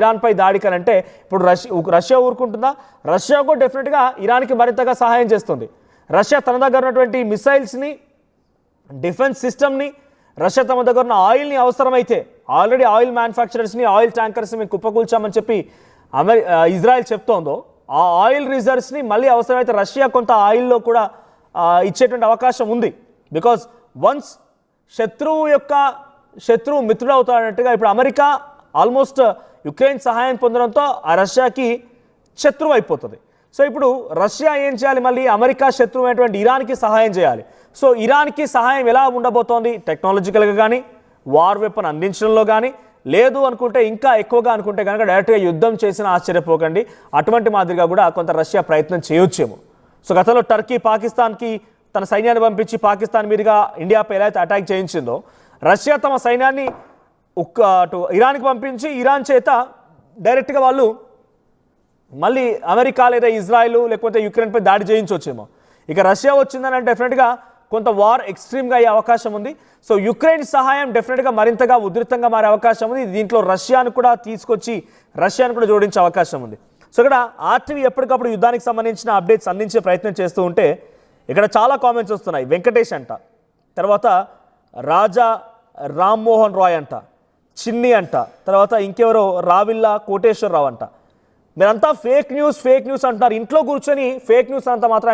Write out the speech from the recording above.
ఇరాన్పై దాడికి అంటే ఇప్పుడు రష్యా ఊరుకుంటుందా? రష్యా కూడా డెఫినెట్గా ఇరాన్కి మరింతగా సహాయం చేస్తుంది. రష్యా తన దగ్గర ఉన్నటువంటి మిసైల్స్ని, డిఫెన్స్ సిస్టమ్ని, రష్యా తమ దగ్గర ఉన్న ఆయిల్ని అవసరమైతే ఆల్రెడీ ఆయిల్ మ్యానుఫ్యాక్చరర్స్ని, ఆయిల్ ట్యాంకర్స్ని మేము కుప్పకూల్చామని చెప్పి ఇజ్రాయెల్ చెప్తోందో ఆ ఆయిల్ రిజర్వ్స్ని మళ్ళీ అవసరమైతే రష్యా కొంత ఆయిల్లో కూడా ఇచ్చేటువంటి అవకాశం ఉంది. బికాజ్ వన్స్ శత్రువు మిత్రుడు అవుతాడన్నట్టుగా ఇప్పుడు అమెరికా ఆల్మోస్ట్ యుక్రెయిన్ సహాయం పొందడంతో ఆ రష్యాకి శత్రువు అయిపోతుంది. సో ఇప్పుడు రష్యా ఏం చేయాలి? మళ్ళీ అమెరికా శత్రువు అయినటువంటి ఇరాన్కి సహాయం చేయాలి. సో ఇరాన్కి సహాయం ఎలా ఉండబోతోంది? టెక్నాలజికల్గా కానీ, వార్ వెపన్ అందించడంలో కానీ, లేదు అనుకుంటే ఇంకా ఎక్కువగా అనుకుంటే కనుక డైరెక్ట్గా యుద్ధం చేసిన ఆశ్చర్యపోకండి. అటువంటి మాదిరిగా కూడా కొంత రష్యా ప్రయత్నం చేయొచ్చేమో. సో గతంలో టర్కీ పాకిస్తాన్కి తన సైన్యాన్ని పంపించి పాకిస్తాన్ మీదుగా ఇండియాపై ఎలా అయితే అటాక్ చేయించిందో, రష్యా తమ సైన్యాన్ని అటు ఇరాన్కి పంపించి ఇరాన్ చేత డైరెక్ట్గా వాళ్ళు మళ్ళీ అమెరికా లేదా ఇజ్రాయిల్ లేకపోతే యుక్రెయిన్పై దాడి చేయించవచ్చేమో. ఇక రష్యా వచ్చిందని డెఫినెట్గా కొంత వార్ ఎక్స్ట్రీమ్గా అయ్యే అవకాశం ఉంది. సో యుక్రెయిన్ సహాయం డెఫినెట్గా మరింతగా ఉధృతంగా మారే అవకాశం ఉంది. దీంట్లో రష్యాను కూడా తీసుకొచ్చి రష్యాను కూడా జోడించే అవకాశం ఉంది. సో ఇక్కడ ఆర్టీవీ ఎప్పటికప్పుడు యుద్ధానికి సంబంధించిన అప్డేట్స్ అందించే ప్రయత్నం చేస్తూ ఉంటే ఇక్కడ చాలా కామెంట్స్ వస్తున్నాయి. వెంకటేష్ అంట, తర్వాత రాజా రామ్మోహన్ రాయ్ అంట, చిన్ని అంట, తర్వాత ఇంకెవరో రావిల్లా కోటేశ్వరరావు అంట. మీరంతా ఫేక్ న్యూస్ అంటున్నారు. ఇంట్లో కూర్చొని ఫేక్ న్యూస్ అంతా మాత్రం